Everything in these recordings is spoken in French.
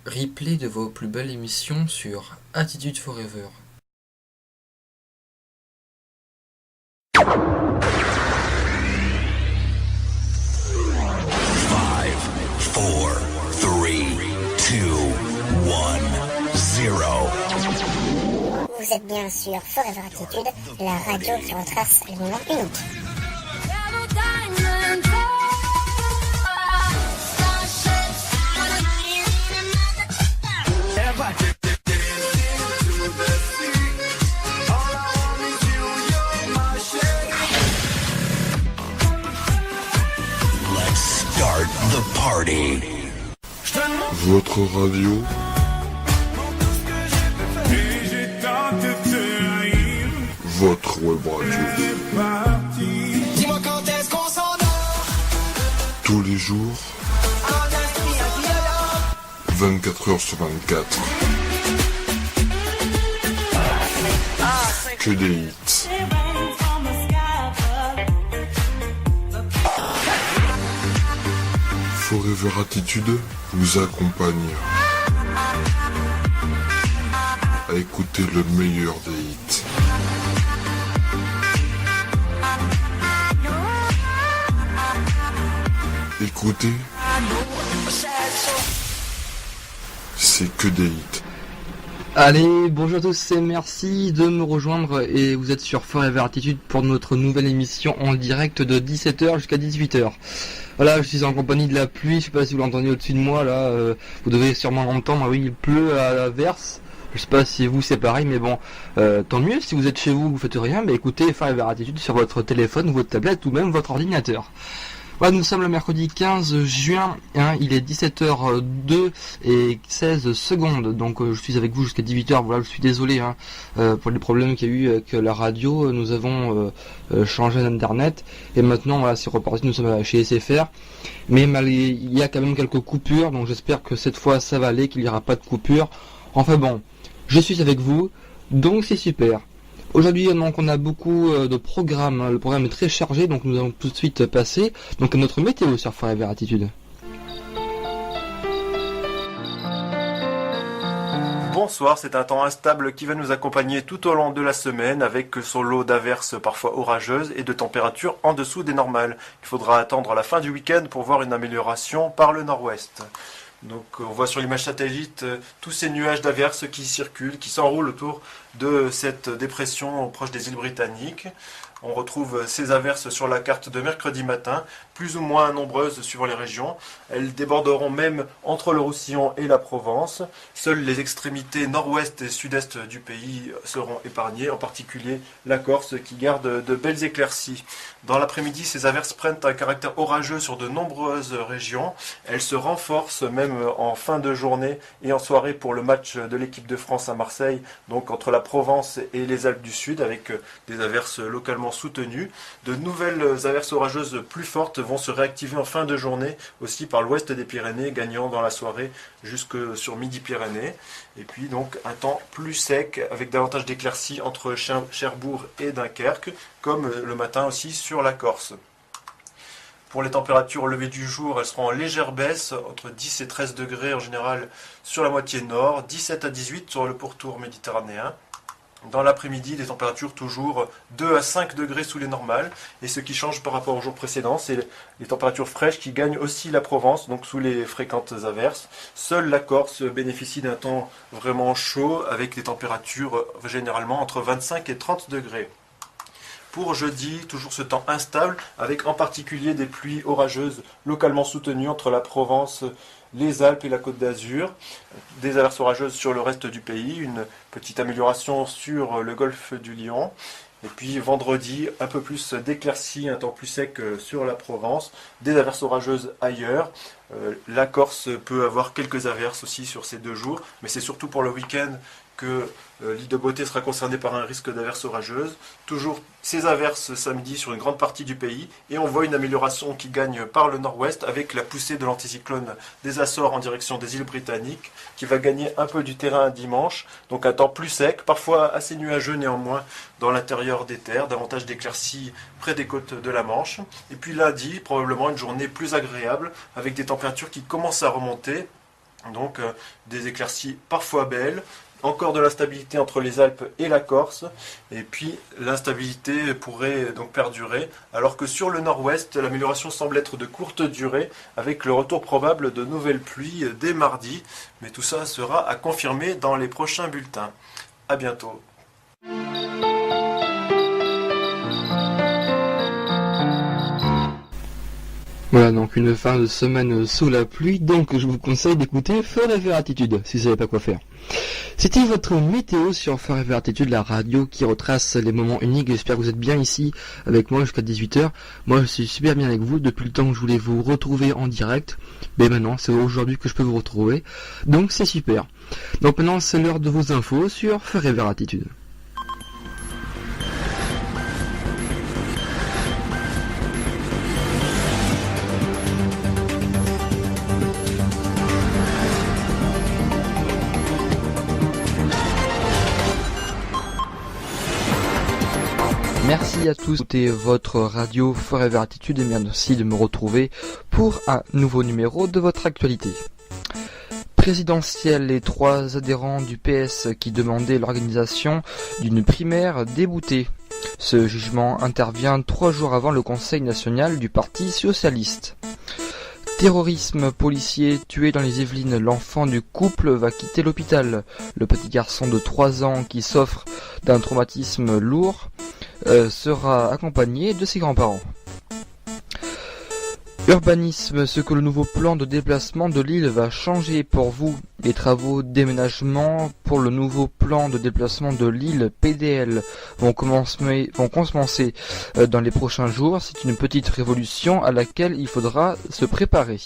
Replay de vos plus belles émissions sur Attitude Forever. Five, four, three, two, one, zero. Vous êtes bien sur Forever Attitude, la radio qui retrace les moments uniques. Let's start the party. Votre radio, votre web radio. Dis-moi quand est-ce qu'on s'endort. Tous les jours, 24 heures sur 24. Que des hits. Forever Attitude vous accompagne à écouter le meilleur des hits. Écoutez, c'est que des hits. Allez, bonjour à tous et merci de me rejoindre et vous êtes sur Forever Attitude pour notre nouvelle émission en direct de 17h jusqu'à 18h. Voilà, je suis en compagnie de la pluie, je sais pas si vous l'entendez au-dessus de moi là, vous devez sûrement l'entendre, oui il pleut à la verse, je sais pas si vous c'est pareil mais bon, tant mieux si vous êtes chez vous, vous faites rien, mais écoutez Forever Attitude sur votre téléphone, votre tablette ou même votre ordinateur. Voilà, nous sommes le mercredi 15 juin, il est 17h02 et 16 secondes, donc je suis avec vous jusqu'à 18h, voilà, je suis désolé pour les problèmes qu'il y a eu avec la radio, nous avons changé d'internet, et maintenant voilà, c'est reparti, nous sommes chez SFR, mais il y a quand même quelques coupures, donc j'espère que cette fois ça va aller, qu'il n'y aura pas de coupure, enfin bon, je suis avec vous, donc c'est super. Aujourd'hui, donc, on a beaucoup de programmes. Le programme est très chargé, donc nous allons tout de suite passer donc à notre météo sur Forever Attitude. Bonsoir, c'est un temps instable qui va nous accompagner tout au long de la semaine avec son lot d'averses parfois orageuses et de températures en dessous des normales. Il faudra attendre la fin du week-end pour voir une amélioration par le nord-ouest. Donc on voit sur l'image satellite tous ces nuages d'averses qui circulent, qui s'enroulent autour de cette dépression proche des îles Britanniques. On retrouve ces averses sur la carte de mercredi matin, plus ou moins nombreuses suivant les régions. Elles déborderont même entre le Roussillon et la Provence. Seules les extrémités nord-ouest et sud-est du pays seront épargnées, en particulier la Corse qui garde de belles éclaircies. Dans l'après-midi, ces averses prennent un caractère orageux sur de nombreuses régions. Elles se renforcent même en fin de journée et en soirée pour le match de l'équipe de France à Marseille, donc entre la Provence et les Alpes du Sud, avec des averses localement soutenues. De nouvelles averses orageuses plus fortes vont se réactiver en fin de journée, aussi par l'ouest des Pyrénées, gagnant dans la soirée jusque sur Midi-Pyrénées. Et puis donc un temps plus sec, avec davantage d'éclaircies entre Cherbourg et Dunkerque, comme le matin aussi sur la Corse. Pour les températures au lever du jour, elles seront en légère baisse, entre 10 et 13 degrés en général sur la moitié nord, 17 à 18 sur le pourtour méditerranéen. Dans l'après-midi, des températures toujours 2 à 5 degrés sous les normales. Et ce qui change par rapport au jour précédent, c'est les températures fraîches qui gagnent aussi la Provence, donc sous les fréquentes averses. Seule la Corse bénéficie d'un temps vraiment chaud, avec des températures généralement entre 25 et 30 degrés. Pour jeudi, toujours ce temps instable, avec en particulier des pluies orageuses localement soutenues entre la Provence, les Alpes et la Côte d'Azur, des averses orageuses sur le reste du pays, une petite amélioration sur le golfe du Lion, et puis vendredi, un peu plus d'éclaircies, un temps plus sec sur la Provence, des averses orageuses ailleurs. La Corse peut avoir quelques averses aussi sur ces 2 jours, mais c'est surtout pour le week-end que l'île de Beauté sera concernée par un risque d'averses orageuses. Toujours ces averses samedi sur une grande partie du pays, et on voit une amélioration qui gagne par le nord-ouest avec la poussée de l'anticyclone des Açores en direction des îles Britanniques, qui va gagner un peu du terrain dimanche, donc un temps plus sec, parfois assez nuageux néanmoins dans l'intérieur des terres, davantage d'éclaircies près des côtes de la Manche. Et puis lundi, probablement une journée plus agréable, avec des températures qui commencent à remonter, Donc des éclaircies parfois belles, encore de l'instabilité entre les Alpes et la Corse, et puis l'instabilité pourrait donc perdurer, alors que sur le nord-ouest, l'amélioration semble être de courte durée, avec le retour probable de nouvelles pluies dès mardi, mais tout ça sera à confirmer dans les prochains bulletins. À bientôt. Voilà, donc une fin de semaine sous la pluie, donc je vous conseille d'écouter Forever Attitude, si vous savez pas quoi faire. C'était votre météo sur Forever Attitude, la radio qui retrace les moments uniques. J'espère que vous êtes bien ici avec moi jusqu'à 18h. Moi je suis super bien avec vous depuis le temps que je voulais vous retrouver en direct. Mais maintenant c'est aujourd'hui que je peux vous retrouver. Donc c'est super. Donc maintenant c'est l'heure de vos infos sur Forever Attitude. Merci à tous d'écouter votre radio Forever Attitude et merci de me retrouver pour un nouveau numéro de votre actualité. Présidentielle, les 3 adhérents du PS qui demandaient l'organisation d'une primaire déboutés. Ce jugement intervient 3 jours avant le Conseil national du Parti socialiste. Terrorisme, policier tué dans les Yvelines, l'enfant du couple va quitter l'hôpital. Le petit garçon de 3 ans qui souffre d'un traumatisme lourd sera accompagné de ses grands-parents. Urbanisme, ce que le nouveau plan de déplacement de l'île va changer pour vous. Les travaux d'aménagement pour le nouveau plan de déplacement de l'île PDL vont commencer dans les prochains jours. C'est une petite révolution à laquelle il faudra se préparer.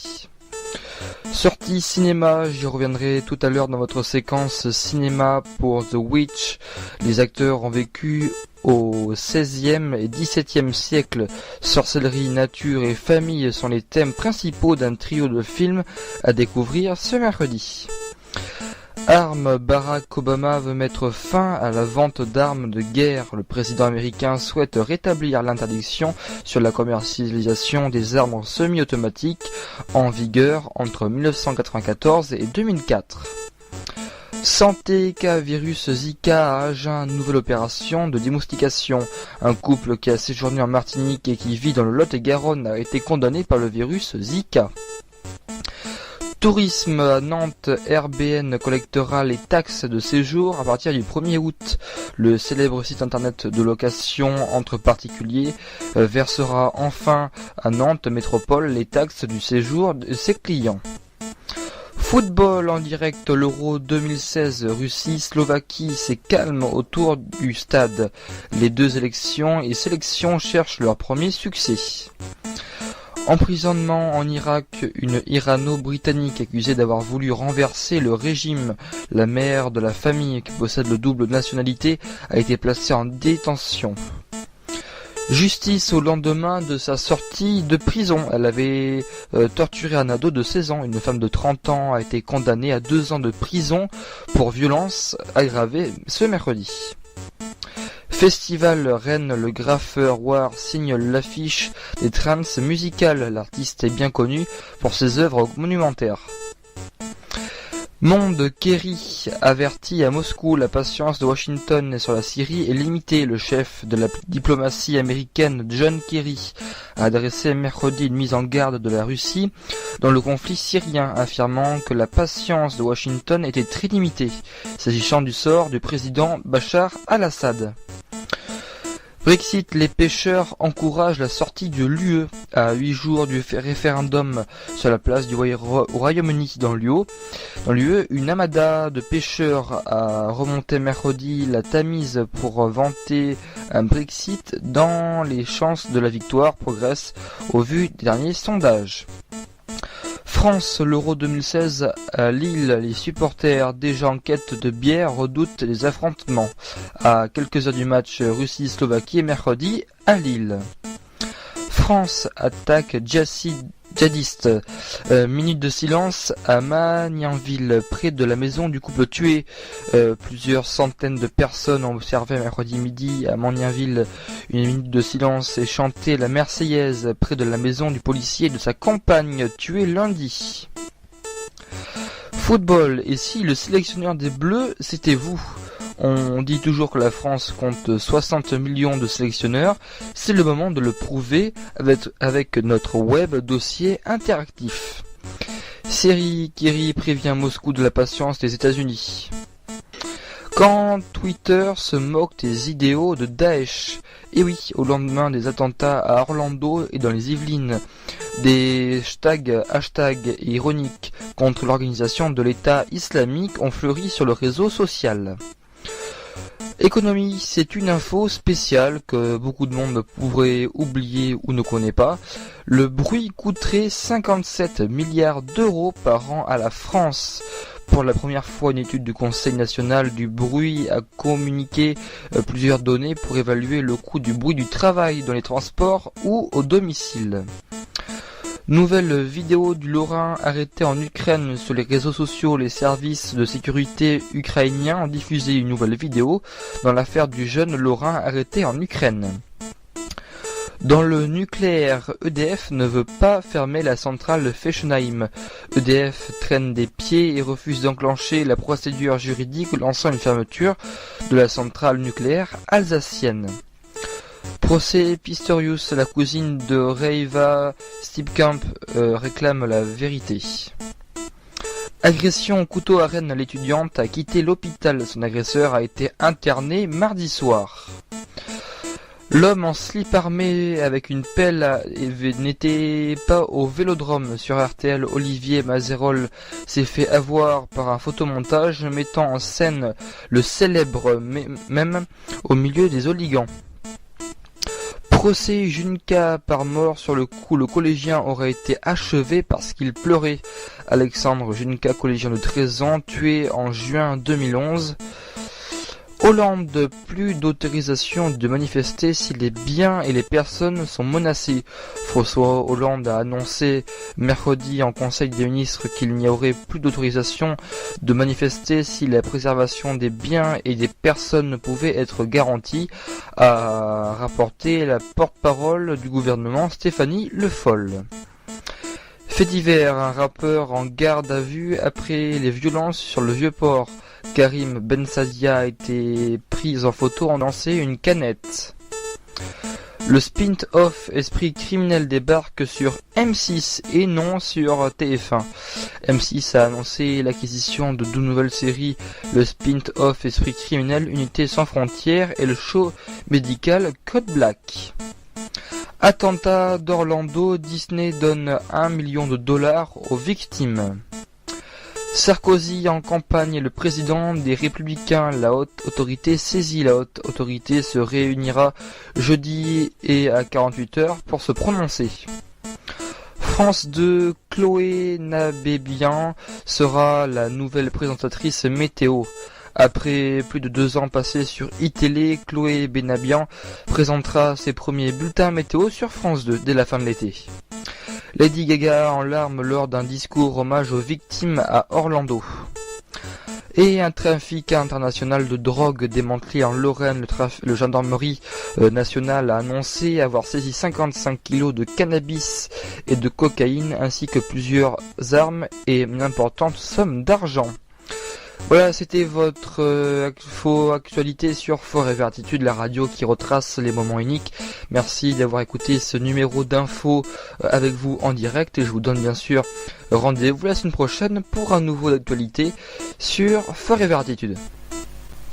Sortie cinéma, j'y reviendrai tout à l'heure dans votre séquence cinéma pour The Witch. Les acteurs ont vécu au XVIe et XVIIe siècle. Sorcellerie, nature et famille sont les thèmes principaux d'un trio de films à découvrir ce mercredi. Armes, Barack Obama veut mettre fin à la vente d'armes de guerre. Le président américain souhaite rétablir l'interdiction sur la commercialisation des armes semi-automatiques en vigueur entre 1994 et 2004. Santé, cas virus Zika à Agen, nouvelle opération de démoustication. Un couple qui a séjourné en Martinique et qui vit dans le Lot-et-Garonne a été condamné par le virus Zika. Tourisme à Nantes, Airbnb collectera les taxes de séjour à partir du 1er août. Le célèbre site internet de location entre particuliers versera enfin à Nantes Métropole les taxes du séjour de ses clients. Football en direct, l'Euro 2016, Russie-Slovaquie, c'est calme autour du stade. Les deux élections et sélections cherchent leur premier succès. Emprisonnement en Irak, une Irano-Britannique accusée d'avoir voulu renverser le régime. La mère de la famille qui possède le double nationalité a été placée en détention. Justice au lendemain de sa sortie de prison. Elle avait torturé un ado de 16 ans. Une femme de 30 ans a été condamnée à 2 ans de prison pour violence aggravée ce mercredi. Festival Rennes, le graffeur War signe l'affiche des trans musicales. L'artiste est bien connu pour ses œuvres monumentaires. Monde, Kerry avertit à Moscou, la patience de Washington sur la Syrie est limitée. Le chef de la diplomatie américaine, John Kerry, a adressé mercredi une mise en garde de la Russie dans le conflit syrien, affirmant que la patience de Washington était très limitée, s'agissant du sort du président Bachar al-Assad. Brexit, les pêcheurs encouragent la sortie de l'UE à 8 jours du référendum sur la place du Royaume-Uni dans l'UE. Dans l'UE, une armada de pêcheurs a remonté mercredi la Tamise pour vanter un Brexit dont les chances de la victoire progressent au vu des derniers sondages. France, l'Euro 2016 à Lille, les supporters déjà en quête de bière redoutent les affrontements. À quelques heures du match Russie-Slovaquie mercredi à Lille. France attaque djihadiste. Minute de silence à Magnanville, près de la maison du couple tué. Plusieurs centaines de personnes ont observé mercredi midi à Magnanville une minute de silence et chanté la Marseillaise près de la maison du policier et de sa compagne tuée lundi. Football, et si le sélectionneur des Bleus, c'était vous? On dit toujours que la France compte 60 millions de sélectionneurs, c'est le moment de le prouver avec notre web dossier interactif. Série Kiri prévient Moscou de la patience des États-Unis. Quand Twitter se moque des idéaux de Daesh, et oui, au lendemain des attentats à Orlando et dans les Yvelines, des hashtags ironiques contre l'organisation de l'État islamique ont fleuri sur le réseau social. Économie, c'est une info spéciale que beaucoup de monde pourrait oublier ou ne connaît pas. Le bruit coûterait 57 milliards d'euros par an à la France. Pour la première fois, une étude du Conseil national du bruit a communiqué plusieurs données pour évaluer le coût du bruit du travail dans les transports ou au domicile. Nouvelle vidéo du Lorrain arrêté en Ukraine sur les réseaux sociaux. Les services de sécurité ukrainiens ont diffusé une nouvelle vidéo dans l'affaire du jeune Lorrain arrêté en Ukraine. Dans le nucléaire, EDF ne veut pas fermer la centrale Fessenheim. EDF traîne des pieds et refuse d'enclencher la procédure juridique lançant une fermeture de la centrale nucléaire alsacienne. Procès Pistorius, la cousine de Reiva Steenkamp réclame la vérité. Agression au couteau à Rennes, l'étudiante a quitté l'hôpital. Son agresseur a été interné mardi soir. L'homme en slip armé avec une pelle n'était pas au Vélodrome. Sur RTL, Olivier Mazerol s'est fait avoir par un photomontage mettant en scène le célèbre même au milieu des hooligans. Procès Junka par mort sur le coup, le collégien aurait été achevé parce qu'il pleurait. Alexandre Junka, collégien de 13 ans, tué en juin 2011. Hollande, plus d'autorisation de manifester si les biens et les personnes sont menacés. François Hollande a annoncé mercredi en Conseil des ministres qu'il n'y aurait plus d'autorisation de manifester si la préservation des biens et des personnes pouvait être garantie, a rapporté la porte-parole du gouvernement Stéphanie Le Foll. Fait divers, un rappeur en garde à vue après les violences sur le Vieux-Port. Karim Bensadia a été pris en photo en lançant une canette. Le spin-off Esprit criminel débarque sur M6 et non sur TF1. M6 a annoncé l'acquisition de 2 nouvelles séries, le spin-off Esprit criminel Unité sans frontières et le show médical Code Black. Attentat d'Orlando, Disney donne $1 million aux victimes. Sarkozy en campagne, le président des Républicains, la haute autorité saisie. La haute autorité se réunira jeudi et à 48 heures pour se prononcer. France 2, Chloé Nabébian sera la nouvelle présentatrice météo. Après plus de 2 ans passés sur iTélé, Chloé Benabian présentera ses premiers bulletins météo sur France 2 dès la fin de l'été. Lady Gaga en larmes lors d'un discours hommage aux victimes à Orlando. Et un trafic international de drogue démantelé en Lorraine. Le gendarmerie nationale a annoncé avoir saisi 55 kilos de cannabis et de cocaïne ainsi que plusieurs armes et une importante somme d'argent. Voilà, c'était votre actualité sur Forever Attitude, la radio qui retrace les moments uniques. Merci d'avoir écouté ce numéro d'info avec vous en direct et je vous donne bien sûr rendez-vous la semaine prochaine pour un nouveau d'actualité sur Forever Attitude.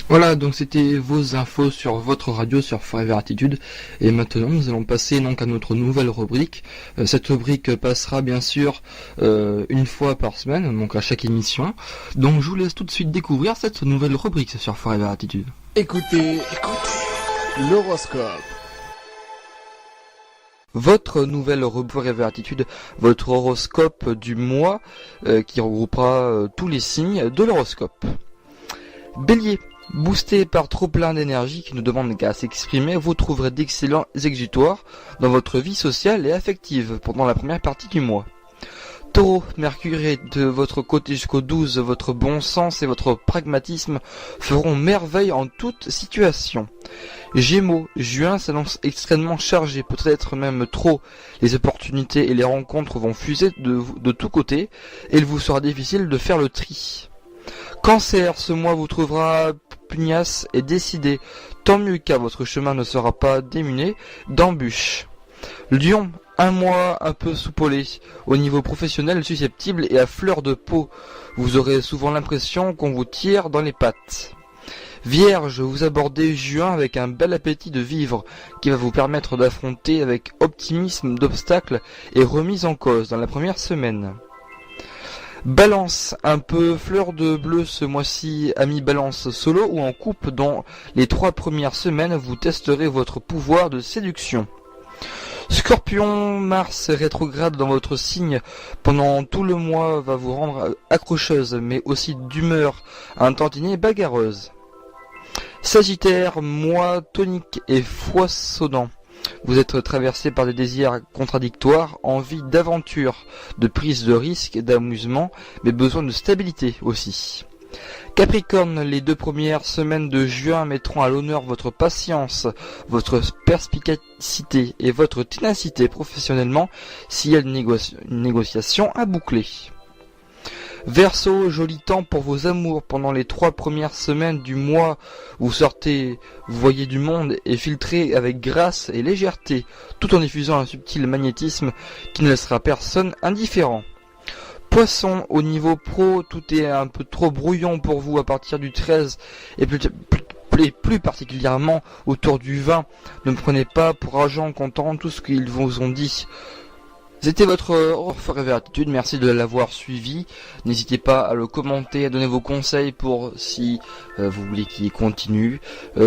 Voilà, donc c'était vos infos sur votre radio sur Forever Attitude. Et maintenant, nous allons passer donc à notre nouvelle rubrique. Cette rubrique passera bien sûr une fois par semaine, donc à chaque émission. Donc je vous laisse tout de suite découvrir cette nouvelle rubrique sur Forever Attitude. Écoutez, l'horoscope. Votre nouvelle rubrique Forever Attitude, votre horoscope du mois qui regroupera tous les signes de l'horoscope. Bélier. Boosté par trop plein d'énergie qui ne demande qu'à s'exprimer, vous trouverez d'excellents exutoires dans votre vie sociale et affective pendant la première partie du mois. Taureau, Mercure est de votre côté jusqu'au 12, votre bon sens et votre pragmatisme feront merveille en toute situation. Gémeaux, juin s'annonce extrêmement chargé, peut-être même trop. Les opportunités et les rencontres vont fuser de tous côtés et il vous sera difficile de faire le tri. Cancer, ce mois vous trouvera pugnace et décidé, tant mieux car votre chemin ne sera pas démuné d'embûches. Lion, un mois un peu soupolé, au niveau professionnel susceptible et à fleur de peau. Vous aurez souvent l'impression qu'on vous tire dans les pattes. Vierge, vous abordez juin avec un bel appétit de vivre qui va vous permettre d'affronter avec optimisme d'obstacles et remises en cause dans la première semaine. Balance, un peu fleur de bleu ce mois-ci, ami Balance solo ou en couple dont les 3 premières semaines vous testerez votre pouvoir de séduction. Scorpion, Mars rétrograde dans votre signe pendant tout le mois va vous rendre accrocheuse mais aussi d'humeur un tantinet bagarreuse. Sagittaire, mois tonique et foisonnant. Vous êtes traversé par des désirs contradictoires, envie d'aventure, de prise de risque, d'amusement, mais besoin de stabilité aussi. Capricorne, les 2 premières semaines de juin mettront à l'honneur votre patience, votre perspicacité et votre ténacité professionnellement s'il y a une négociation à boucler. Verseau, joli temps pour vos amours pendant les 3 premières semaines du mois. Vous sortez, vous voyez du monde et filtrez avec grâce et légèreté, tout en diffusant un subtil magnétisme qui ne laissera personne indifférent. Poisson, au niveau pro, tout est un peu trop brouillon pour vous à partir du 13 et plus particulièrement autour du 20. Ne prenez pas pour argent comptant tout ce qu'ils vous ont dit. C'était votre Forever Attitude, merci de l'avoir suivi. N'hésitez pas à le commenter, à donner vos conseils pour si vous voulez qu'il continue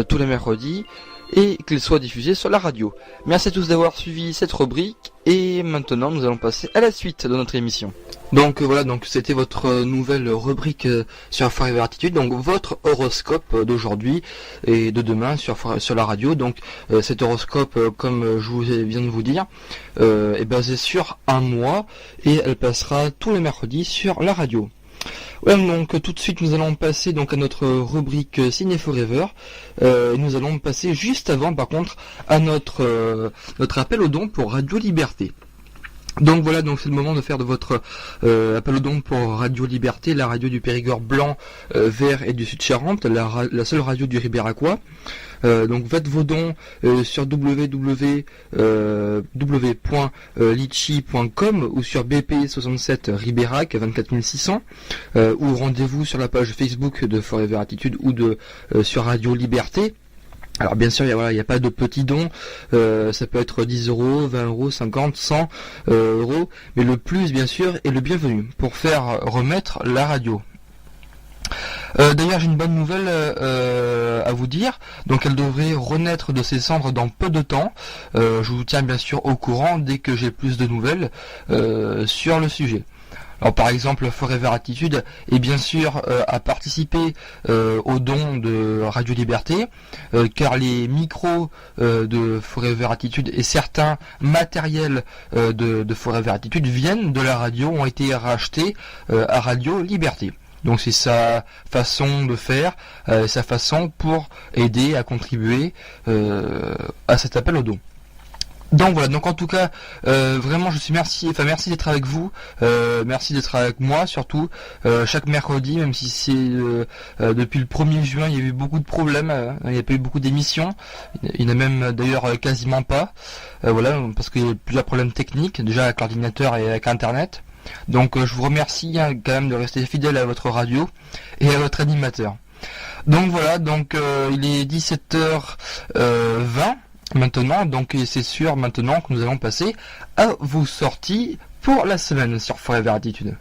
tous les mercredis et qu'il soit diffusé sur la radio. Merci à tous d'avoir suivi cette rubrique et maintenant nous allons passer à la suite de notre émission. Donc voilà, donc c'était votre nouvelle rubrique sur Forever Attitude, donc votre horoscope d'aujourd'hui et de demain sur la radio. Donc cet horoscope, comme je viens de vous dire, est basé sur un mois et elle passera tous les mercredis sur la radio. Ouais, donc tout de suite nous allons passer donc à notre rubrique Ciné Forever. Nous allons passer juste avant par contre à notre appel aux dons pour Radio Liberté. Donc voilà, donc c'est le moment de faire de votre appel aux dons pour Radio Liberté, la radio du Périgord blanc, vert et du Sud-Charente, la seule radio du Ribéracois. Donc faites vos dons sur www.litchi.com ou sur BP67 Ribérac 24600 ou rendez-vous sur la page Facebook de Forever Attitude ou sur Radio Liberté. Alors bien sûr, il n'y a pas de petits dons, ça peut être 10 euros, 20 euros, 50, 100 euros, mais le plus bien sûr est le bienvenu pour faire remettre la radio. D'ailleurs j'ai une bonne nouvelle à vous dire, donc elle devrait renaître de ses cendres dans peu de temps. Je vous tiens bien sûr au courant dès que j'ai plus de nouvelles sur le sujet. Alors par exemple Forever Attitude est bien sûr à participer aux dons de Radio Liberté car les micros de Forever Attitude et certains matériels de Forever Attitude viennent de la radio, ont été rachetés à Radio Liberté. Donc c'est sa façon de faire, sa façon pour aider à contribuer à cet appel aux dons. Donc voilà, donc en tout cas, vraiment merci d'être avec vous, merci d'être avec moi surtout, chaque mercredi, même si c'est depuis le 1er juin, il y a eu beaucoup de problèmes, il n'y a pas eu beaucoup d'émissions, il n'y en a même d'ailleurs quasiment pas, voilà, parce qu'il y a plusieurs problèmes techniques, déjà avec l'ordinateur et avec Internet. Donc je vous remercie quand même de rester fidèle à votre radio et à votre animateur. Donc voilà, donc il est 17h20. Maintenant, donc c'est sûr maintenant que nous allons passer à vos sorties pour la semaine sur Forever Attitude.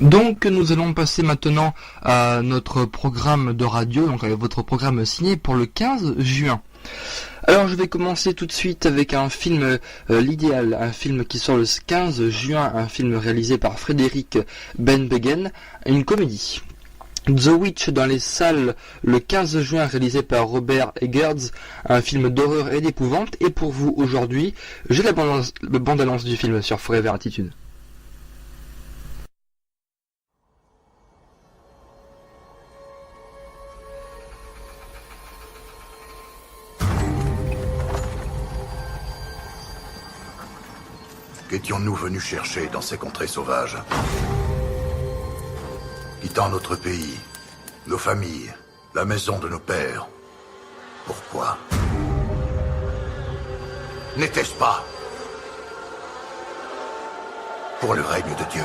Donc nous allons passer maintenant à notre programme de radio, donc à votre programme signé pour le 15 juin. Alors je vais commencer tout de suite avec un film L'Idéal, un film qui sort le 15 juin, un film réalisé par Frédéric Benbegen, une comédie. The Witch dans les salles le 15 juin, réalisé par Robert Eggers, un film d'horreur et d'épouvante. Et pour vous aujourd'hui, j'ai la bande-annonce du film sur Forever Attitude. Qu'étions-nous venus chercher dans ces contrées sauvages? Quittant notre pays, nos familles, la maison de nos pères. Pourquoi? N'était-ce pas pour le règne de Dieu?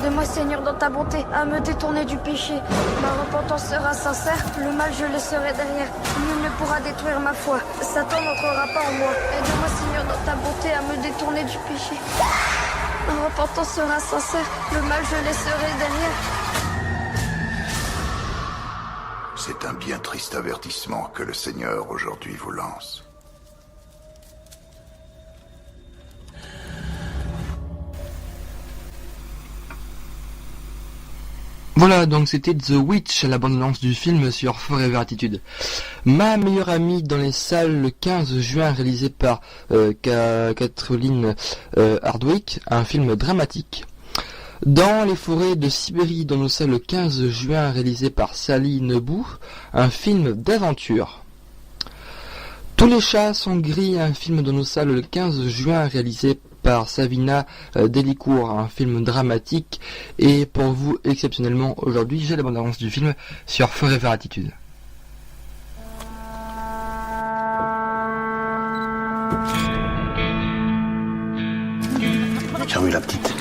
Aide-moi, Seigneur, dans ta bonté, à me détourner du péché. Ma repentance sera sincère, le mal je laisserai derrière. Nul ne pourra détruire ma foi. Satan n'entrera pas en moi. Aide-moi, Seigneur, dans ta bonté, à me détourner du péché. Ma repentance sera sincère, le mal je laisserai derrière. C'est un bien triste avertissement que le Seigneur aujourd'hui vous lance. Voilà, donc c'était The Witch, la bande-annonce du film sur Forever Attitude. Ma meilleure amie dans les salles le 15 juin, réalisé par Kathleen Hardwicke, un film dramatique. Dans les forêts de Sibérie dans nos salles le 15 juin, réalisé par Sally Nebou, un film d'aventure. Tous les chats sont gris, un film dans nos salles le 15 juin, réalisé par Savina Delicourt, un film dramatique. Et pour vous, exceptionnellement, aujourd'hui, j'ai la bande-annonce du film sur Forever Attitude. J'ai revu la petite.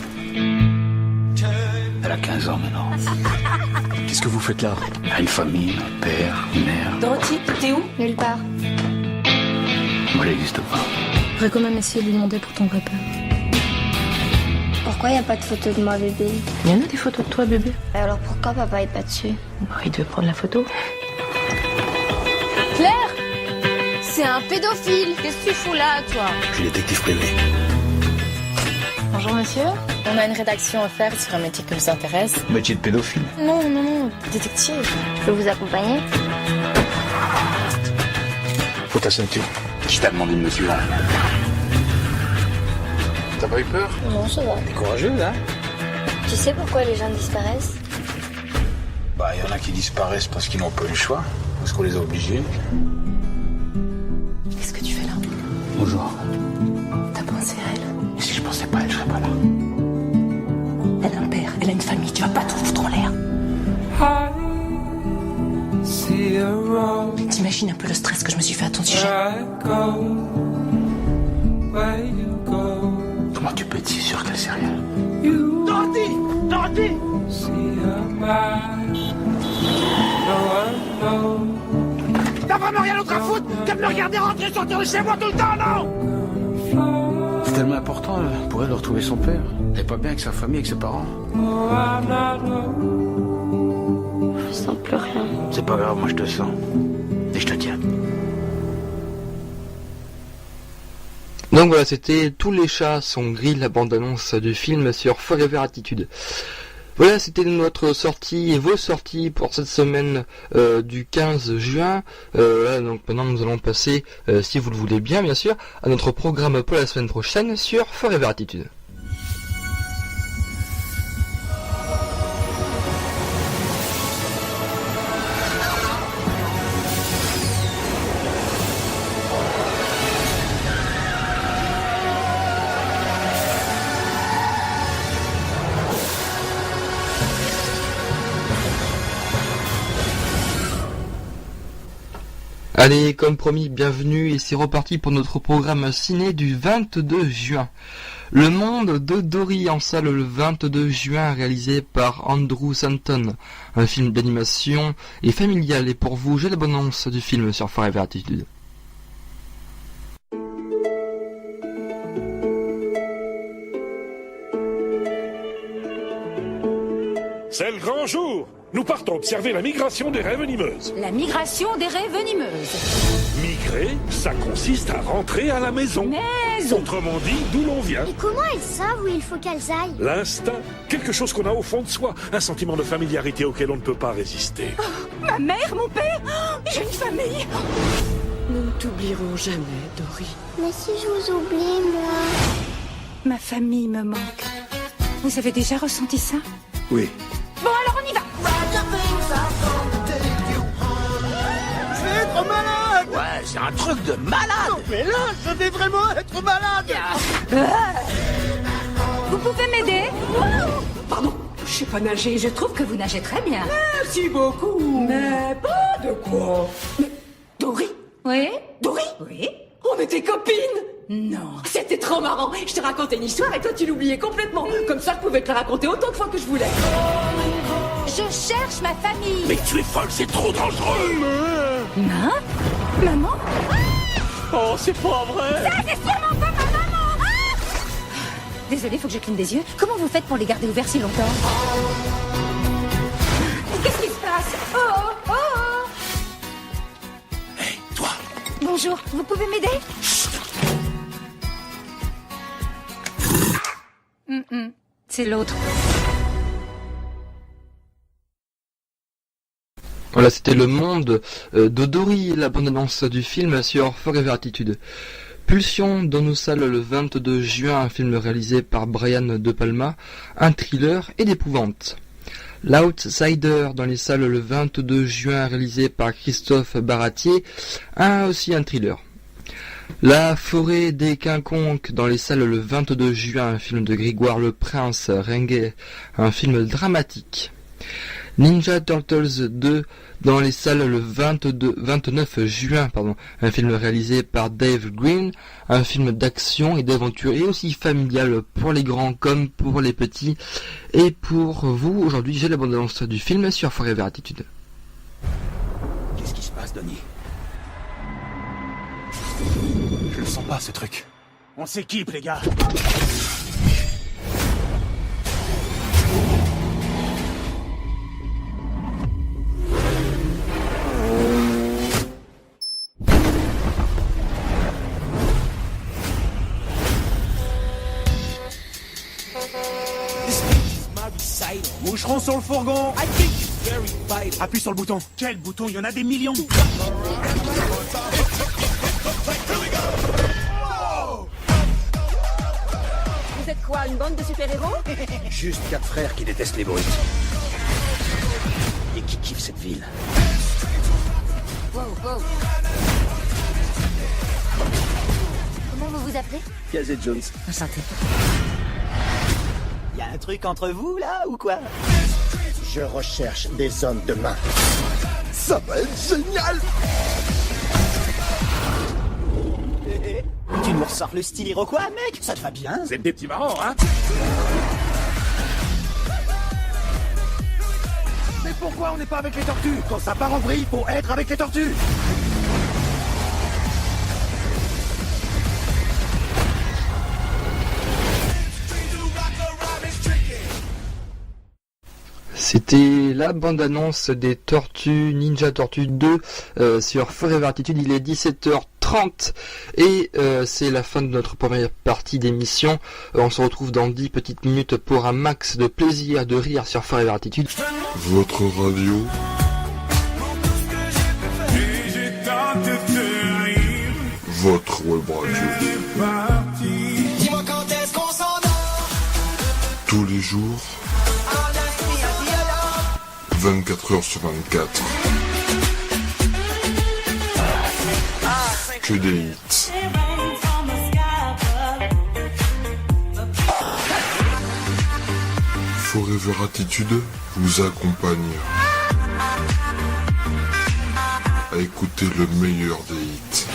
Elle a 15 ans maintenant. Qu'est-ce que vous faites là? Elle a une famille, un père, une mère. Dorothy, t'es où? Nulle part. Moi, elle n'existe pas. Je pourrais quand même essayer de lui demander pour ton vrai père. Pourquoi il n'y a pas de photo de moi, bébé? Il y en a des photos de toi, bébé. Alors pourquoi papa est pas dessus? Il devait prendre la photo. Claire! C'est un pédophile! Qu'est-ce que tu fous là, toi? Je suis détective privé. Bonjour, monsieur. On a une rédaction à faire sur un métier qui nous intéresse. Métier de pédophile? Non, détective. Je peux vous accompagner? Faut ta ceinture. Qui t'a demandé de me suivre? T'as pas eu peur? Non, ça va. T'es courageuse, hein? Tu sais pourquoi les gens disparaissent? Bah, y en a qui disparaissent parce qu'ils n'ont pas eu le choix, parce qu'on les a obligés. Qu'est-ce que tu fais là? Bonjour. T'as pensé à elle? Et si je pensais pas, elle serait pas là. Elle a un père, elle a une famille, tu vas pas tout foutre en l'air. T'imagines un peu le stress que je me suis fait à ton sujet? Comment tu peux être si sûr qu'elle sait rien? Dorothy! T'as vraiment rien d'autre à foutre que de me regarder rentrer et sortir de chez moi tout le temps, non? tellement important pour elle de retrouver son père. Elle est pas bien avec sa famille, avec ses parents. Je sens plus rien. C'est pas grave, moi je te sens. Et je te tiens. Donc voilà, c'était Tous les chats sont gris, la bande-annonce du film sur Forever Attitude. Voilà, c'était notre sortie et vos sorties pour cette semaine du 15 juin. Là, donc maintenant nous allons passer, si vous le voulez bien sûr, à notre programme pour la semaine prochaine sur Forever Attitude. Allez, comme promis, bienvenue et c'est reparti pour notre programme ciné du 22 juin. Le Monde de Dory en salle le 22 juin, réalisé par Andrew Stanton. Un film d'animation et familial. Et pour vous, j'ai la bonne annonce du film sur Forever Attitude. C'est le grand jour. Nous partons observer la migration des raies venimeuses. La migration des raies venimeuses. Migrer, ça consiste à rentrer à la maison. Maison. Autrement dit, d'où l'on vient. Et comment elles savent où il faut qu'elles aillent? L'instinct, quelque chose qu'on a au fond de soi, un sentiment de familiarité auquel on ne peut pas résister. Oh, ma mère, mon père, j'ai une famille. Nous ne t'oublierons jamais, Dory. Mais si je vous oublie, moi... Ma famille me manque. Vous avez déjà ressenti ça? Oui. Bon, alors on y va. Je vais être malade. Ouais, c'est un truc de malade. Non, mais là, je vais vraiment être malade. Vous pouvez m'aider? Pardon, je sais pas nager. Je trouve que vous nagez très bien. Merci beaucoup. Mais pas de quoi. Mais Dory? Oui? Dory? Oui? On était copines. Non. C'était trop marrant. Je te racontais une histoire et toi tu l'oubliais complètement. Comme ça, je pouvais te la raconter autant de fois que je voulais. Je cherche ma famille. Mais tu es folle, c'est trop dangereux. Hein? Maman? Oh, c'est pas vrai. Ça, c'est sûrement pas ma maman. Désolée, faut que je cligne des yeux. Comment vous faites pour les garder ouverts si longtemps? Qu'est-ce qui se passe? Oh, oh, oh. Hé, toi. Bonjour, vous pouvez m'aider? C'est l'autre. Voilà, c'était Le Monde de Dory, la bande-annonce du film sur Forever Attitude. Pulsion dans nos salles le 22 juin, un film réalisé par Brian De Palma, un thriller et d'épouvante. L'Outsider dans les salles le 22 juin, réalisé par Christophe Baratier, aussi un thriller. La forêt des Quinconques dans les salles le 22 juin, un film de Grégoire Le Prince Ringuet, un film dramatique. Ninja Turtles 2 dans les salles le 29 juin, un film réalisé par Dave Green, un film d'action et d'aventure et aussi familial pour les grands comme pour les petits. Et pour vous, aujourd'hui, j'ai la bande-annonce du film sur Forever Attitude. Qu'est-ce qui se passe, Donnie? Je le sens pas, ce truc. On s'équipe, les gars. Moucheron sur le fourgon. Appuie sur le bouton. Quel bouton? Il y en a des millions. Vous êtes quoi, une bande de super-héros? Juste 4 frères qui détestent les bruits. Et qui kiffent cette ville. Wow, wow. Comment vous vous appelez? Gazette Jones. Enchanté. Y a un truc entre vous, là, ou quoi? Je recherche des hommes de main. Ça va être génial! Tu nous ressors le style iroquois, mec? Ça te va bien? C'est des petits marrants, hein? Mais pourquoi on n'est pas avec les tortues? Quand ça part en vrille, faut être avec les tortues! C'était la bande-annonce des Tortues Ninja Tortue 2 sur Forever Attitude. Il est 17h30 et c'est la fin de notre première partie d'émission. On se retrouve dans 10 petites minutes pour un max de plaisir, de rire sur Forever Attitude. Votre radio. Votre web radio. Dis-moi quand est-ce qu'on s'endort. Tous les jours. 24 heures sur 24. Que des hits. Forever Attitude vous accompagne à écouter le meilleur des hits.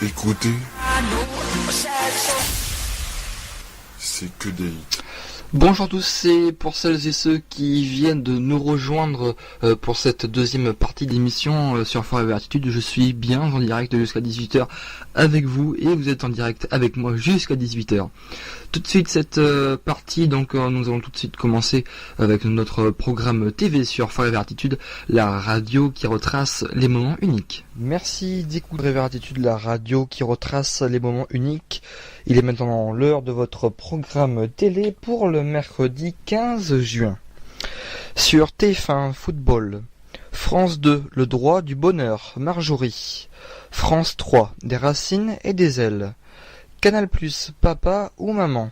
Écoutez, c'est que des hits. Bonjour à tous, et pour celles et ceux qui viennent de nous rejoindre pour cette deuxième partie d'émission sur Forever Attitude, je suis bien en direct jusqu'à 18h avec vous et vous êtes en direct avec moi jusqu'à 18h. Tout de suite cette partie, donc nous allons tout de suite commencer avec notre programme TV sur Forever Attitude, la radio qui retrace les moments uniques. Merci d'écouter Forever Attitude, la radio qui retrace les moments uniques. Il est maintenant l'heure de votre programme télé pour le mercredi 15 juin. Sur TF1 Football, France 2, Le droit du bonheur, Marjorie. France 3, Des racines et des ailes. Canal+, Papa ou Maman.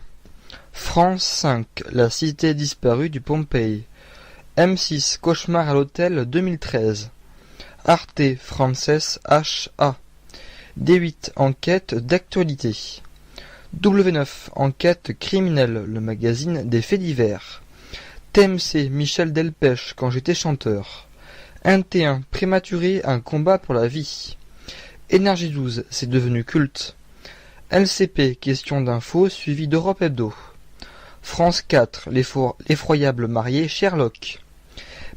France 5, La cité disparue du Pompéi. M6, Cauchemar à l'hôtel 2013. Arte, Frances H.A. D8, Enquête d'actualité. W9, Enquête criminelle, le magazine des faits divers. TMC, Michel Delpech, quand j'étais chanteur. NT1, Prématuré, un combat pour la vie. Énergie 12, c'est devenu culte. LCP, question d'info, suivi d'Europe Hebdo. France 4, l'effroyable marié Sherlock.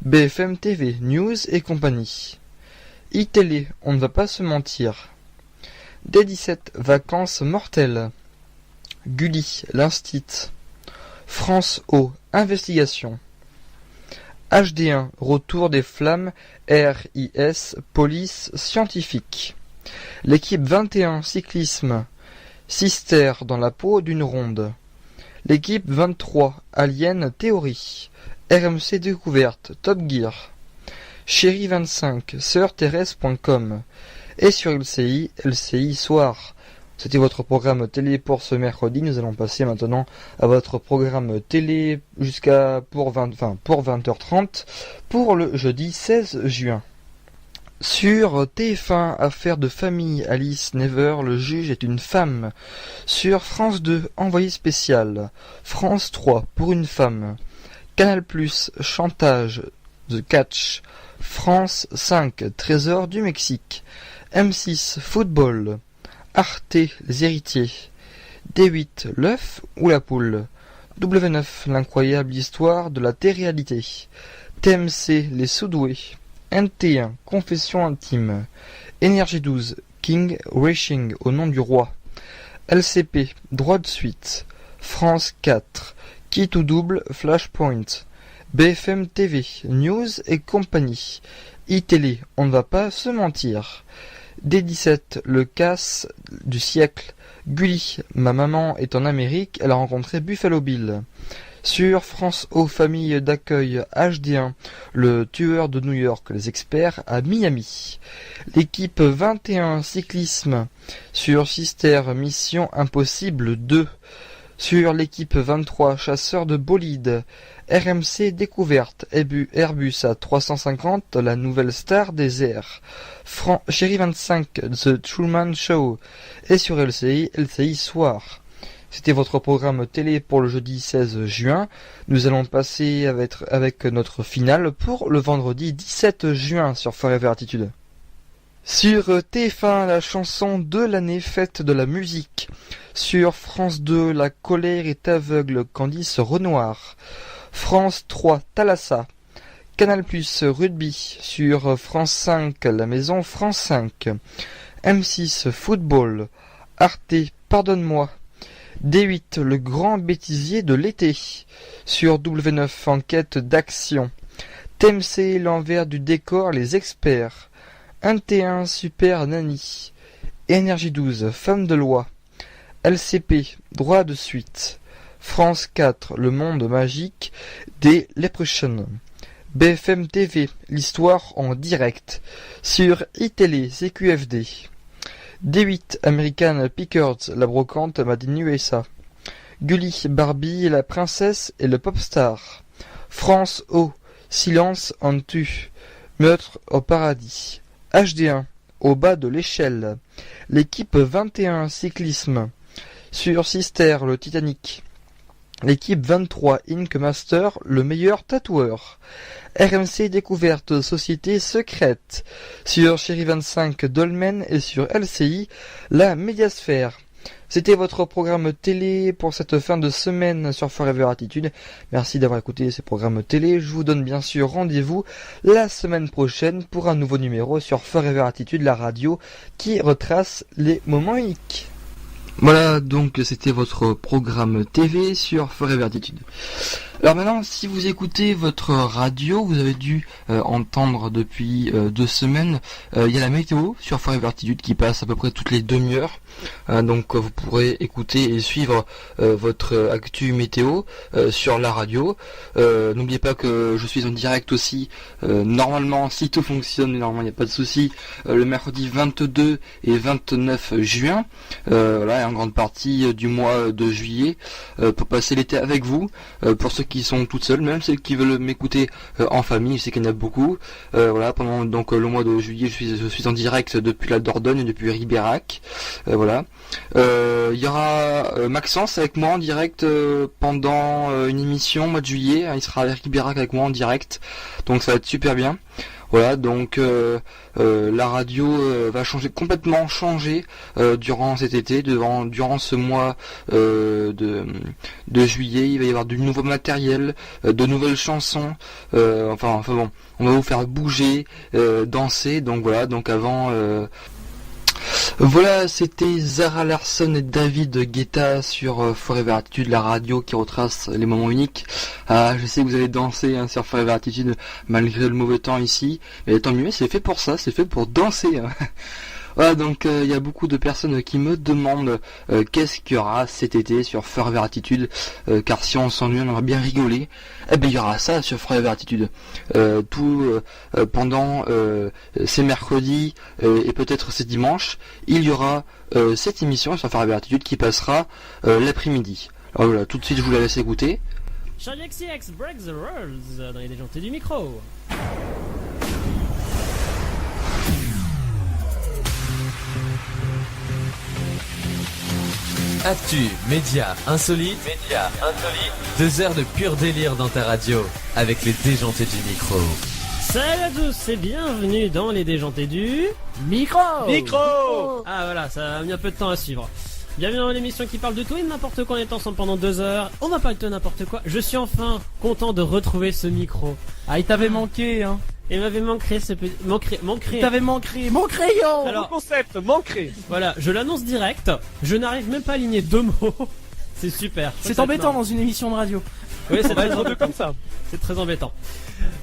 BFM TV, News et compagnie. iTélé, on ne va pas se mentir. D17, vacances mortelles. Gulli, l'Instit. France O, investigation. HD1, retour des flammes, RIS, police scientifique. L'équipe 21, cyclisme. Sister dans la peau d'une ronde. L'équipe 23, Alien théorie. RMC découverte, Top Gear. Chérie 25, sœurthérèse.com. Et sur LCI, LCI soir. C'était votre programme télé pour ce mercredi. Nous allons passer maintenant à votre programme télé pour 20h30 pour le jeudi 16 juin. Sur TF1, Affaire de famille, Alice Never, le juge est une femme. Sur France 2, Envoyé spécial. France 3, Pour une femme. Canal+, Chantage, The Catch. France 5, Trésor du Mexique. M6, Football. Arte, Les héritiers. D8, L'œuf ou la poule. W9, L'incroyable histoire de la télé-réalité. TMC, Les sous-doués. NT1, Confession intime. Énergie 12, King Racing au nom du roi. LCP, Droit de suite. France 4, Qui tout double, Flashpoint. BFM TV, News et compagnie. iTélé, on ne va pas se mentir. D17, Le casse du siècle. Gulli, ma maman est en Amérique, elle a rencontré Buffalo Bill. Sur France O, famille d'accueil HD1, le tueur de New York, les experts à Miami. L'équipe 21, cyclisme. Sur Sister, Mission Impossible 2. Sur l'équipe 23, chasseur de bolides. RMC découverte, Airbus A350, la nouvelle star des airs. Chérie 25, The Truman Show. Et sur LCI, LCI soir. C'était votre programme télé pour le jeudi 16 juin. Nous allons passer avec notre finale pour le vendredi 17 juin sur Forever Attitude. Sur TF1, la chanson de l'année, fête de la musique. Sur France 2, La colère est aveugle, Candice Renoir. France 3, Thalassa. Canal+, Rugby. Sur France 5, La Maison France 5. M6, Football. Arte, Pardonne-moi. D8, le grand bêtisier de l'été. Sur W9, enquête d'action. TMC, l'envers du décor, les experts. 1T1, Super Nanny. Énergie 12, femme de loi. LCP, droit de suite. France 4, le monde magique des Leprechauns. BFM TV, l'histoire en direct. Sur iTélé, CQFD. D8, American Pickers, la brocante Made in USA. Gulli, Barbie, la princesse et le popstar. France O, silence en tue. Meurtre au paradis. HD1, au bas de l'échelle. L'équipe 21, cyclisme. Sur Sister, le Titanic. L'équipe 23, Ink Master, le meilleur tatoueur. RMC Découverte, Société Secrète. Sur Chéri 25, Dolmen et sur LCI, la Médiasphère. C'était votre programme télé pour cette fin de semaine sur Forever Attitude. Merci d'avoir écouté ces programmes télé. Je vous donne bien sûr rendez-vous la semaine prochaine pour un nouveau numéro sur Forever Attitude, la radio qui retrace les moments uniques. Voilà, donc c'était votre programme TV sur Forever Attitude. Alors maintenant, si vous écoutez votre radio, vous avez dû entendre depuis 2 semaines, il y a la météo sur Forever Attitude qui passe à peu près toutes les demi-heures. Donc vous pourrez écouter et suivre votre actu météo sur la radio. N'oubliez pas que je suis en direct aussi, normalement, si tout fonctionne, normalement il n'y a pas de souci, le mercredi 22 et 29 juin, voilà, et en grande partie du mois de juillet, pour passer l'été avec vous, pour ceux qui sont toutes seules, même ceux qui veulent m'écouter en famille, je sais qu'il y en a beaucoup. Voilà, pendant donc le mois de juillet, je suis en direct depuis la Dordogne, depuis Ribérac. Voilà. Il y aura Maxence avec moi en direct pendant une émission au mois de juillet. Il sera à Ribérac avec moi en direct, donc ça va être super bien. Voilà, donc la radio va complètement changer durant cet été, durant ce mois de juillet. Il va y avoir du nouveau matériel, de nouvelles chansons, enfin bon, on va vous faire bouger, danser, donc voilà, donc avant... Voilà, c'était Zara Larsson et David Guetta sur Forever Attitude, la radio qui retrace les moments uniques. Je sais que vous allez danser sur Forever Attitude malgré le mauvais temps ici, mais tant mieux, c'est fait pour ça, c'est fait pour danser. Voilà, donc il y a beaucoup de personnes qui me demandent qu'est-ce qu'il y aura cet été sur Forever Attitude, car si on s'ennuie, on va bien rigoler. Eh ben il y aura ça sur Forever Attitude, pendant ces mercredis et peut-être ces dimanches, il y aura cette émission sur Forever Attitude qui passera l'après-midi. Alors voilà, tout de suite je vous la laisse écouter. Charlie XCX break the rules dans les déjantés du micro. Actu, médias insolites. 2 heures de pur délire dans ta radio, avec les déjantés du micro. Salut à tous et bienvenue dans les déjantés du micro. Ah voilà, ça a mis un peu de temps à suivre. Bienvenue dans l'émission qui parle de tout et de n'importe quoi. On est ensemble pendant 2 heures. On va parler de n'importe quoi. Je suis enfin content de retrouver ce micro. Ah, il t'avait manqué, hein. Il m'avait manqué ce petit... Manqué. Il t'avait manqué. Mon crayon. Alors, le concept, manqué. Voilà, je l'annonce direct. Je n'arrive même pas à aligner 2 mots. C'est super. C'est embêtant dans une émission de radio. Oui, c'est très embêtant comme ça. C'est très embêtant.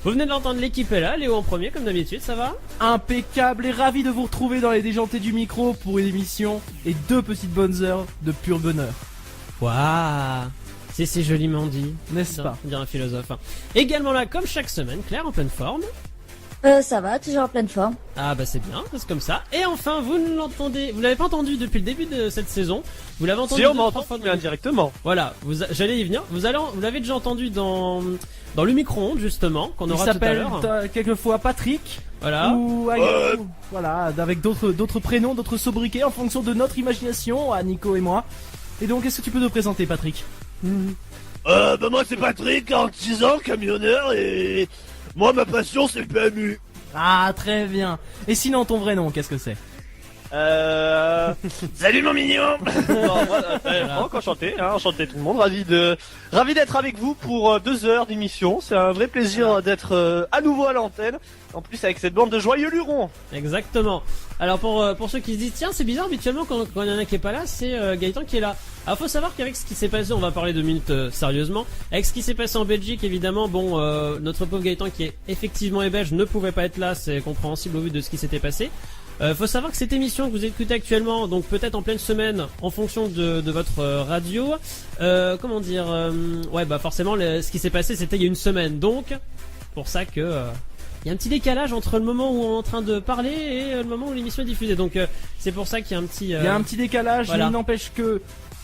Vous venez de l'entendre, l'équipe est là. Léo en premier, comme d'habitude, ça va? Impeccable et ravi de vous retrouver dans les déjantés du micro pour une émission et 2 petites bonnes heures de pur bonheur. Waouh, c'est joliment dit, n'est-ce pas? Dire un philosophe. Également là, comme chaque semaine, Claire en pleine forme. Ça va, toujours en pleine forme. Ah bah c'est bien, c'est comme ça. Et enfin, vous ne l'entendez, vous l'avez pas entendu depuis le début de cette saison. Vous l'avez entendu. Si on m'entend, mais indirectement. Voilà, j'allais y venir. Vous l'avez déjà entendu dans le micro-ondes justement, qu'on aura tout à l'heure. Il s'appelle quelquefois Patrick. Voilà. Ou voilà, avec d'autres prénoms, d'autres sobriquets en fonction de notre imagination, à Nico et moi. Et donc, est-ce que tu peux te présenter, Patrick? Bah moi c'est Patrick, 46 ans, camionneur et moi ma passion c'est le PMU. Ah très bien. Et sinon ton vrai nom qu'est-ce que c'est? Salut mon mignon. Non, voilà, Franck, enchanté tout le monde, ravi d'être avec vous pour 2 heures d'émission. C'est un vrai plaisir d'être à nouveau à l'antenne. En plus avec cette bande de joyeux lurons. Exactement. Alors pour ceux qui se disent tiens c'est bizarre habituellement quand il y en a qui est pas là c'est Gaëtan qui est là. Alors faut savoir qu'avec ce qui s'est passé, on va parler 2 minutes sérieusement. Avec ce qui s'est passé en Belgique évidemment notre pauvre Gaëtan qui est effectivement belge ne pouvait pas être là, c'est compréhensible au vu de ce qui s'était passé. Faut savoir que cette émission que vous écoutez actuellement, donc peut-être en pleine semaine, en fonction de votre radio, forcément ce qui s'est passé c'était il y a une semaine, donc pour ça que il y a un petit décalage entre le moment où on est en train de parler et le moment où l'émission est diffusée, donc c'est pour ça qu'il y a un petit. Il y a un petit décalage, voilà. Mais il n'empêche que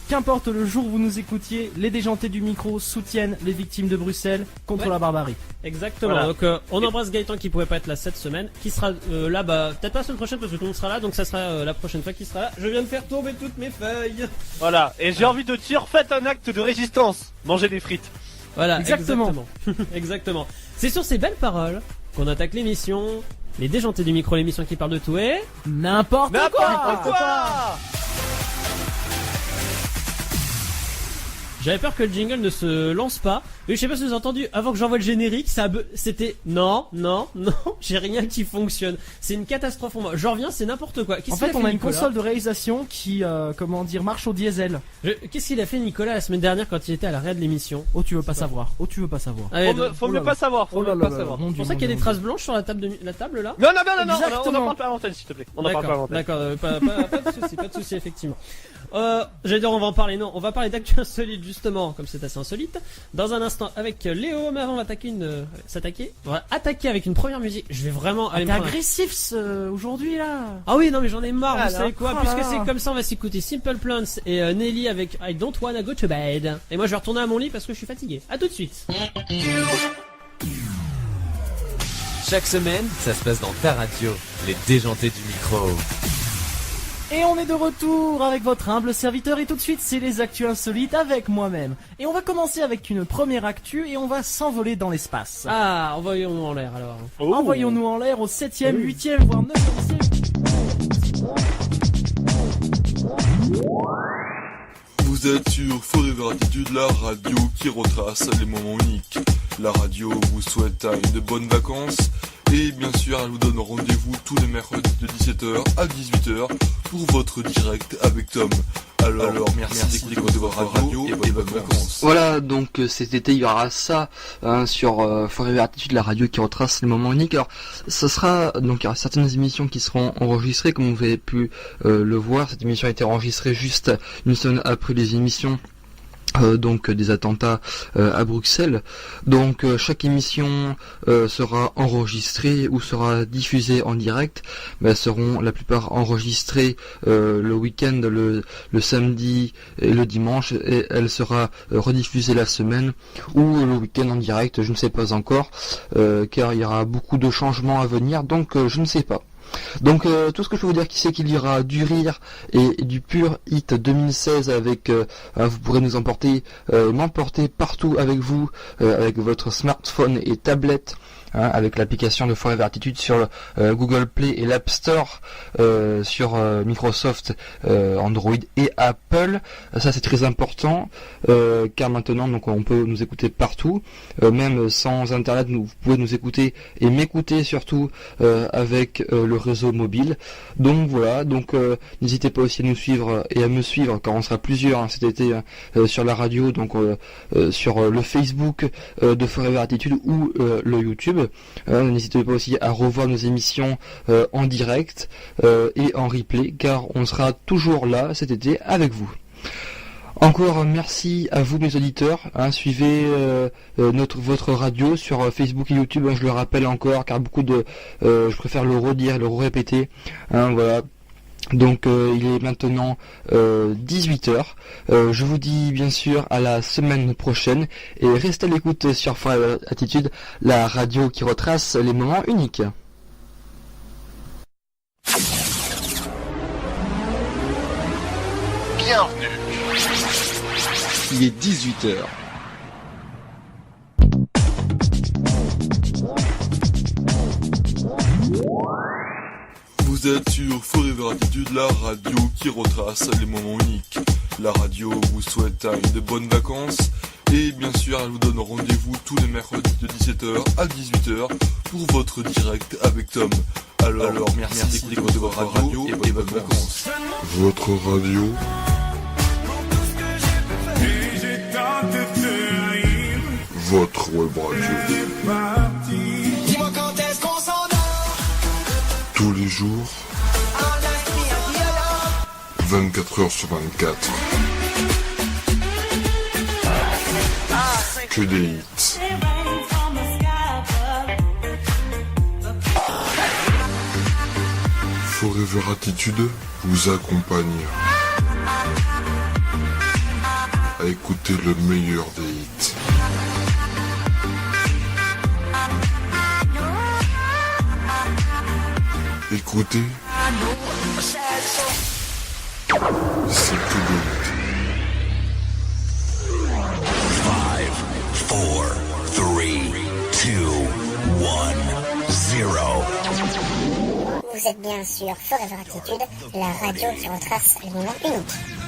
qu'importe le jour où vous nous écoutiez, les déjantés du micro soutiennent les victimes de Bruxelles contre la barbarie. Exactement. Voilà. Donc on embrasse Gaëtan qui pouvait pas être là cette semaine, qui sera là peut-être pas la semaine prochaine parce que tout le monde sera là, donc ça sera la prochaine fois qu'il sera là. Je viens de faire tomber toutes mes feuilles. Voilà, et j'ai envie de dire, faites un acte de résistance, mangez des frites. Voilà, exactement. Exactement. C'est sur ces belles paroles qu'on attaque l'émission. Les déjantés du micro, l'émission qui parle de tout et n'importe quoi. J'avais peur que le jingle ne se lance pas. Mais je sais pas si vous avez entendu, avant que j'envoie le générique, c'était non, j'ai rien qui fonctionne. C'est une catastrophe pour moi. Je reviens, c'est n'importe quoi. En fait, on a une console de réalisation qui, marche au diesel. Qu'est-ce qu'il a fait Nicolas la semaine dernière quand il était à l'arrêt de l'émission? Oh, tu veux pas savoir. Faut mieux pas savoir. C'est pour ça qu'il y a des traces blanches sur la table là. Non, on n'en parle pas à l'antenne s'il te plaît. On n'en parle pas à l'antenne. D'accord, pas de souci, effectivement. J'allais dire on va en parler, non, on va parler d'actu insolite justement, comme c'est assez insolite, dans un instant avec Léo, mais avant on va attaquer avec une première musique. Je vais vraiment aller t'es agressif aujourd'hui là. Ah oui, non mais j'en ai marre, vous savez quoi, puisque c'est comme ça on va s'écouter Simple Plans et Nelly avec I Don't Wanna Go to Bed. Et moi je vais retourner à mon lit parce que je suis fatigué. À tout de suite. Chaque semaine, ça se passe dans ta radio, les déjantés du micro. Et on est de retour avec votre humble serviteur et tout de suite c'est les actus insolites avec moi-même. Et on va commencer avec une première actu et on va s'envoler dans l'espace. Ah, envoyons-nous en l'air alors. Oh. Envoyons-nous en l'air au 7ème, 8ème, voire 9ème siècle. Vous êtes sur Forever Attitude, la radio qui retrace les moments uniques. La radio vous souhaite une bonne vacances. Et bien sûr, elle vous donne rendez-vous tous les mercredis de 17h à 18h pour votre direct avec Tom. Alors merci d'écouter votre radio et bonnes vacances. Voilà, donc cet été il y aura ça sur Forever Attitude, la radio qui retrace les moments uniques. Alors ça sera, donc il y aura certaines émissions qui seront enregistrées, comme vous avez pu le voir. Cette émission a été enregistrée juste une semaine après les émissions donc des attentats à Bruxelles. Donc chaque émission sera enregistrée ou sera diffusée en direct. Elles seront la plupart enregistrées le week-end, le samedi et le dimanche, et elle sera rediffusée la semaine ou le week-end en direct, je ne sais pas encore, car il y aura beaucoup de changements à venir, donc je ne sais pas. Donc tout ce que je peux vous dire, c'est qu'il y aura du rire et du pur hit 2016 avec vous pourrez nous m'emporter partout avec vous, avec votre smartphone et tablette, avec l'application de Forever Attitude sur Google Play et l'App Store, sur Microsoft, Android et Apple. Ça c'est très important, car maintenant donc on peut nous écouter partout, même sans internet. Vous pouvez nous écouter et m'écouter surtout avec le réseau mobile. Donc voilà, donc n'hésitez pas aussi à nous suivre et à me suivre car on sera plusieurs cet été sur la radio, donc sur le Facebook de Forever Attitude ou le YouTube. N'hésitez pas aussi à revoir nos émissions en direct et en replay, car on sera toujours là cet été avec vous. Encore merci à vous mes auditeurs, suivez votre radio sur Facebook et YouTube, je le rappelle encore, car beaucoup de je préfère le redire, le répéter, voilà. Donc il est maintenant 18h. Je vous dis bien sûr à la semaine prochaine et restez à l'écoute sur Forever Attitude, la radio qui retrace les moments uniques. Bienvenue. Il est 18h. Vous êtes sur Forever Attitude, la radio qui retrace les moments uniques. La radio vous souhaite de bonnes vacances et bien sûr elle vous donne rendez-vous tous les mercredis de 17h à 18h pour votre direct avec Tom. Alors merci d'écouter votre radio et bonnes vacances. Votre radio. Votre web radio. Dis-moi quand est-ce qu'on s'endort. Tous les jours. 24h sur 24. Que des hits. Forever Attitude vous accompagne à écouter le meilleur des hits. Écoutez, c'est que des hits. 5, 4, 3, 2, 1, 0. Vous êtes bien sur Forever Attitude, la radio qui retrace les moments uniques.